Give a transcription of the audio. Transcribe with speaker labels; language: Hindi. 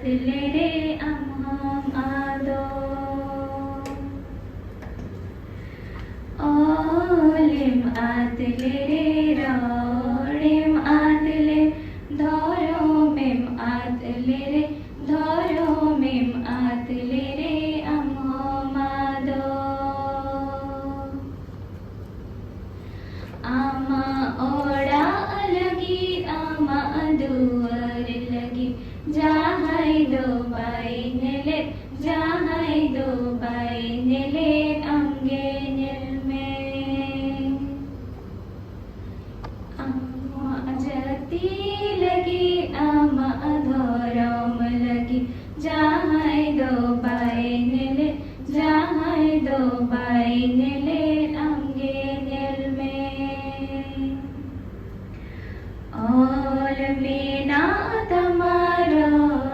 Speaker 1: आतले रे अम्हम आदो ओलिम आतले रे रोडिम आतले धोरो मिम आतले रे धोरो मिम आतले रे अम्हम आदो आमा ओड़ा अलगी आमा दुवर लगी जाहाई दो बाई नेले जाहाई दो बाई नेले अंगे नेल में आमा जती लगी आमा धोरम लगी जाहाई दो बाई नेले जाहाई दो बाई नेले अंगे नेल में ओल मीना तमारो